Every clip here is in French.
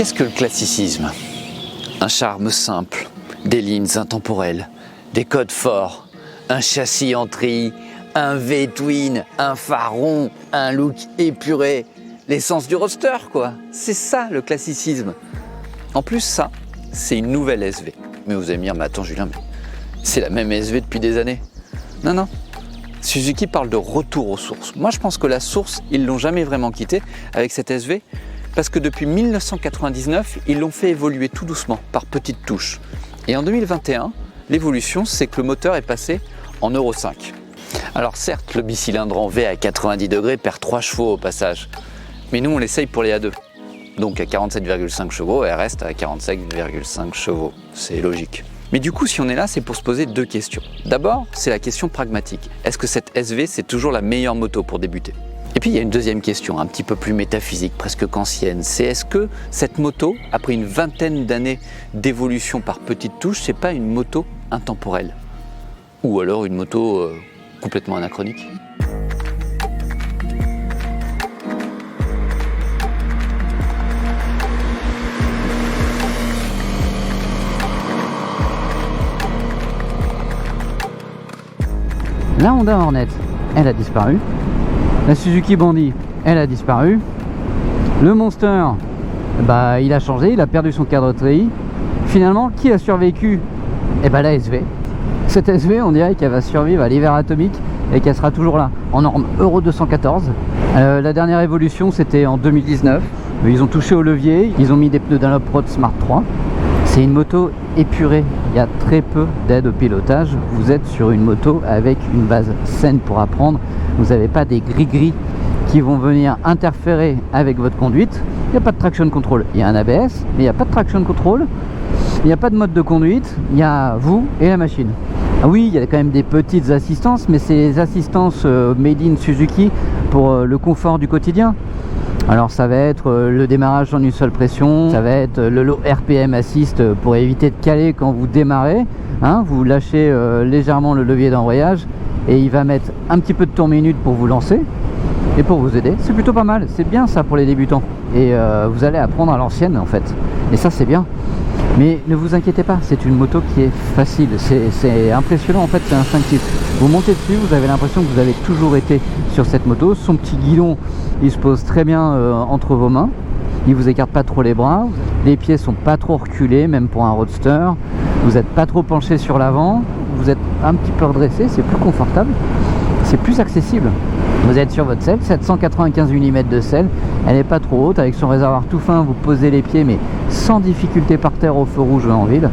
Qu'est-ce que le classicisme? Un charme simple, des lignes intemporelles, des codes forts, un châssis en treillis, un V-twin, un phare rond, un look épuré, l'essence du roadster quoi. C'est ça le classicisme. En plus ça, c'est une nouvelle SV. Mais vous allez me dire, mais attends Julien, mais c'est la même SV depuis des années. Non. Suzuki parle de retour aux sources. Moi je pense que la source, ils l'ont jamais vraiment quittée avec cette SV. Parce que depuis 1999, ils l'ont fait évoluer tout doucement, par petites touches. Et en 2021, l'évolution, c'est que le moteur est passé en Euro 5. Alors certes, le bicylindre en V à 90 degrés perd 3 chevaux au passage. Mais nous, on l'essaye pour les A2. Donc à 47,5 chevaux, elle reste à 47,5 chevaux. C'est logique. Mais du coup, si on est là, c'est pour se poser deux questions. D'abord, c'est la question pragmatique. Est-ce que cette SV, c'est toujours la meilleure moto pour débuter ? Et puis il y a une deuxième question, un petit peu plus métaphysique, presque kantienne, c'est est-ce que cette moto, après une vingtaine d'années d'évolution par petites touches, c'est pas une moto intemporelle? Ou alors une moto complètement anachronique? La Honda Hornet, elle a disparu. La Suzuki Bandy, elle a disparu. Le Monster, il a changé, il a perdu son cadre treillis. Finalement, qui a survécu? La SV. Cette SV, on dirait qu'elle va survivre à l'hiver atomique et qu'elle sera toujours là, en norme Euro 214. La dernière évolution, c'était en 2019. Ils ont touché au levier, ils ont mis des pneus Dunlop Road Smart 3. C'est une moto épurée, il y a très peu d'aide au pilotage. Vous êtes sur une moto avec une base saine pour apprendre. Vous n'avez pas des gris-gris qui vont venir interférer avec votre conduite. Il n'y a pas de traction control, il y a un ABS, mais il n'y a pas de traction control. Il n'y a pas de mode de conduite, il y a vous et la machine. Ah oui, il y a quand même des petites assistances, mais c'est les assistances made in Suzuki pour le confort du quotidien. Alors ça va être le démarrage en une seule pression, ça va être le low RPM assist pour éviter de caler quand vous démarrez. Vous lâchez légèrement le levier d'embrayage et il va mettre un petit peu de tour minute pour vous lancer et pour vous aider. C'est plutôt pas mal, c'est bien ça pour les débutants. Et vous allez apprendre à l'ancienne en fait. Et ça c'est bien. Mais ne vous inquiétez pas, c'est une moto qui est facile, c'est impressionnant en fait, c'est instinctif. Vous montez dessus, vous avez l'impression que vous avez toujours été sur cette moto. Son petit guidon, il se pose très bien entre vos mains. Il vous écarte pas trop les bras. Les pieds sont pas trop reculés, même pour un roadster. Vous n'êtes pas trop penché sur l'avant. Vous êtes un petit peu redressé, c'est plus confortable. C'est plus accessible. Vous êtes sur votre selle, 795 mm de selle. Elle n'est pas trop haute. Avec son réservoir tout fin, vous posez les pieds, mais sans difficulté par terre au feu rouge en ville.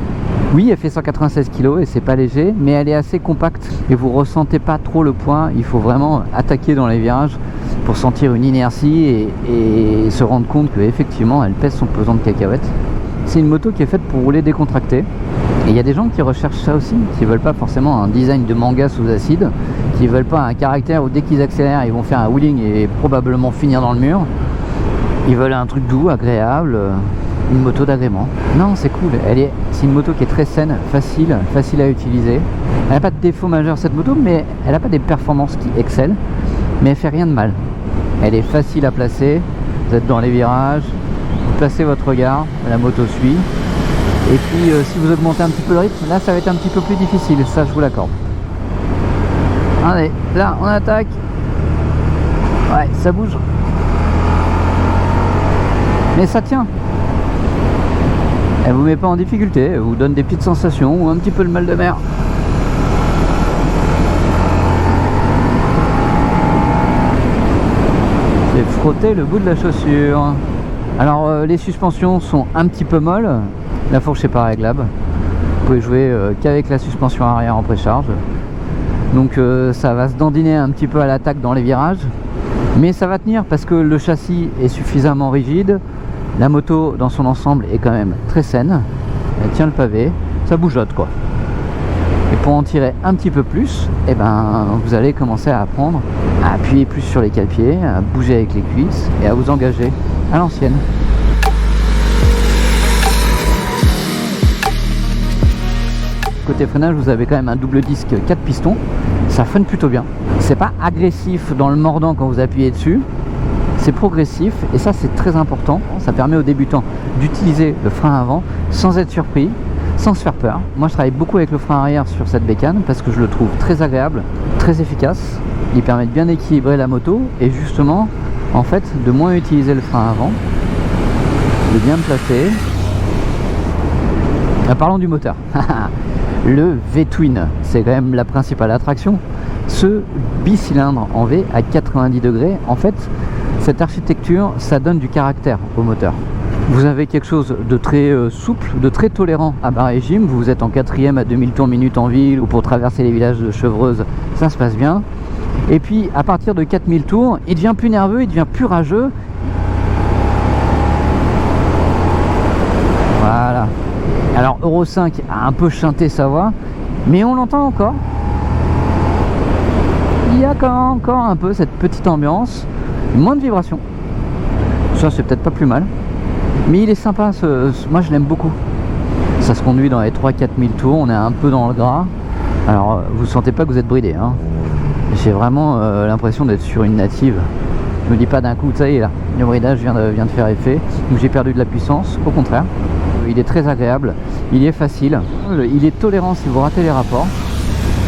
Oui, elle fait 196 kg et c'est pas léger, mais elle est assez compacte et vous ressentez pas trop le poids. Il faut vraiment attaquer dans les virages pour sentir une inertie et se rendre compte qu'effectivement elle pèse son pesant de cacahuètes. C'est une moto qui est faite pour rouler décontracté. Et il y a des gens qui recherchent ça aussi, qui veulent pas forcément un design de manga sous acide, qui veulent pas un caractère où dès qu'ils accélèrent ils vont faire un wheeling et probablement finir dans le mur. Ils veulent un truc doux, agréable, une moto d'agrément. Non, c'est cool, c'est une moto qui est très saine, facile à utiliser. Elle n'a pas de défaut majeur cette moto, mais elle n'a pas des performances qui excellent, mais elle fait rien de mal. Elle est facile à placer, vous êtes dans les virages, vous placez votre regard, la moto suit. Et puis si vous augmentez un petit peu le rythme, là ça va être un petit peu plus difficile, ça je vous l'accorde. Allez, là on attaque. Ouais, ça bouge. Mais ça tient. Elle vous met pas en difficulté, elle vous donne des petites sensations ou un petit peu le mal de mer. J'ai frotté le bout de la chaussure. Alors les suspensions sont un petit peu molles. La fourche n'est pas réglable. Vous pouvez jouer qu'avec la suspension arrière en précharge. Donc ça va se dandiner un petit peu à l'attaque dans les virages. Mais ça va tenir parce que le châssis est suffisamment rigide. La moto dans son ensemble est quand même très saine. Elle tient le pavé. Ça bougeotte quoi. Et pour en tirer un petit peu plus, vous allez commencer à apprendre à appuyer plus sur les cale-pieds, à bouger avec les cuisses et à vous engager à l'ancienne. Côté freinage, vous avez quand même un double disque 4 pistons. Ça freine plutôt bien. C'est pas agressif dans le mordant quand vous appuyez dessus. c'est progressif et ça c'est très important. Ça permet aux débutants d'utiliser le frein avant sans être surpris, sans se faire peur. Moi je travaille beaucoup avec le frein arrière sur cette bécane parce que je le trouve très agréable, très efficace. Il permet de bien équilibrer la moto et justement en fait de moins utiliser le frein avant, de bien le placer. Parlons du moteur. Le V-Twin, c'est quand même la principale attraction. Ce bicylindre en V à 90 degrés, en fait, cette architecture, ça donne du caractère au moteur. Vous avez quelque chose de très souple, de très tolérant à bas régime. Vous êtes en 4e à 2000 tours minute en ville ou pour traverser les villages de Chevreuse, ça se passe bien. Et puis, à partir de 4000 tours, il devient plus nerveux, il devient plus rageux. Voilà. Alors Euro 5 a un peu chanté sa voix, mais on l'entend encore. Il y a encore un peu cette petite ambiance, moins de vibrations. Ça c'est peut-être pas plus mal. Mais il est sympa, moi je l'aime beaucoup. Ça se conduit dans les 3-4 000 tours, on est un peu dans le gras. Alors vous sentez pas que vous êtes bridé, hein. J'ai vraiment l'impression d'être sur une native. Je me dis pas d'un coup, ça y est là, le bridage vient de faire effet, donc j'ai perdu de la puissance, au contraire. Il est très agréable, il est facile, il est tolérant si vous ratez les rapports.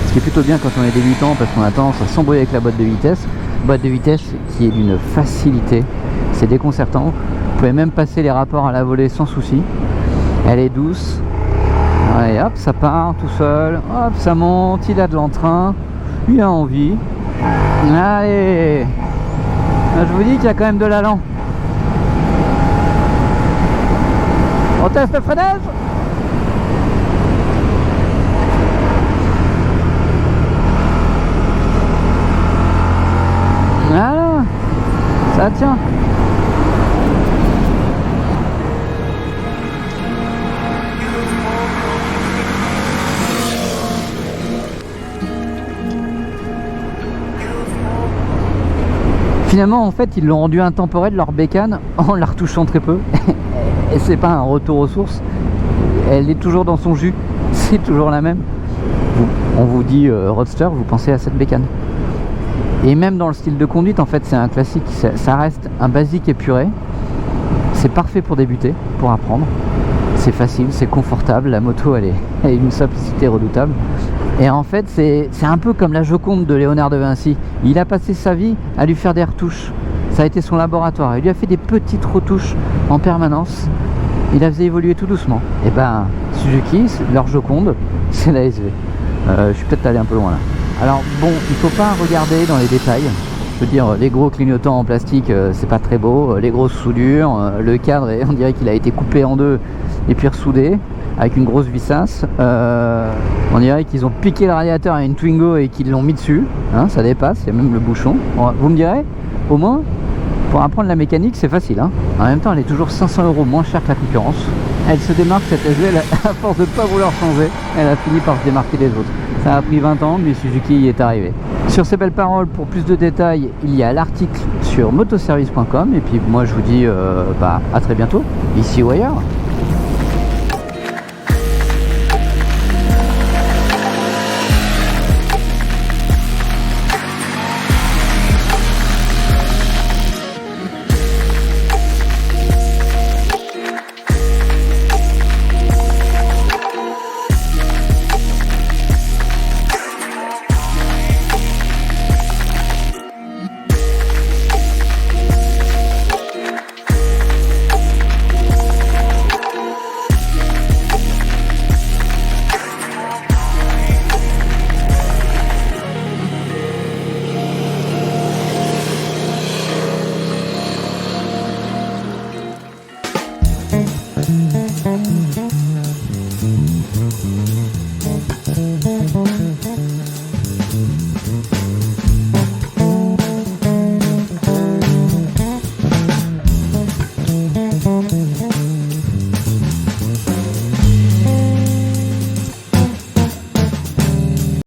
Ce qui est plutôt bien quand on est débutant parce qu'on a tendance à s'embrouiller avec la boîte de vitesse. Boîte de vitesse qui est d'une facilité, c'est déconcertant. Vous pouvez même passer les rapports à la volée sans souci. Elle est douce. Et hop, ça part tout seul. Hop, ça monte, il a de l'entrain. Il a envie. Allez, je vous dis qu'il y a quand même de l'allant. On teste le freinage. Voilà, ça tient. Finalement, en fait, ils l'ont rendu intemporel leur bécane en la retouchant très peu. Et c'est pas un retour aux sources. Elle est toujours dans son jus. C'est toujours la même. On vous dit roadster, vous pensez à cette bécane. Et même dans le style de conduite, en fait, c'est un classique. Ça reste un basique épuré. C'est parfait pour débuter, pour apprendre. C'est facile, c'est confortable. La moto, elle est d'une simplicité redoutable. Et en fait, c'est un peu comme la Joconde de Léonard de Vinci. Il a passé sa vie à lui faire des retouches. Ça a été son laboratoire. Il lui a fait des petites retouches en permanence. Il a fait évoluer tout doucement. Et ben, Suzuki, leur Joconde, c'est la SV. Je suis peut-être allé un peu loin là. Alors bon, il faut pas regarder dans les détails. Je veux dire, les gros clignotants en plastique, c'est pas très beau. Les grosses soudures, le cadre, on dirait qu'il a été coupé en deux et puis ressoudé avec une grosse vissasse. On dirait qu'ils ont piqué le radiateur à une Twingo et qu'ils l'ont mis dessus. Hein, ça dépasse, il y a même le bouchon. Bon, vous me direz, au moins, pour apprendre la mécanique, c'est facile. Hein. En même temps, elle est toujours 500 € moins chère que la concurrence. Elle se démarque, cette SV, à force de ne pas vouloir changer, elle a fini par se démarquer des autres. Ça a pris 20 ans, mais Suzuki y est arrivé. Sur ces belles paroles, pour plus de détails, il y a l'article sur motoservice.com. Et puis moi, je vous dis à très bientôt, ici ou ailleurs.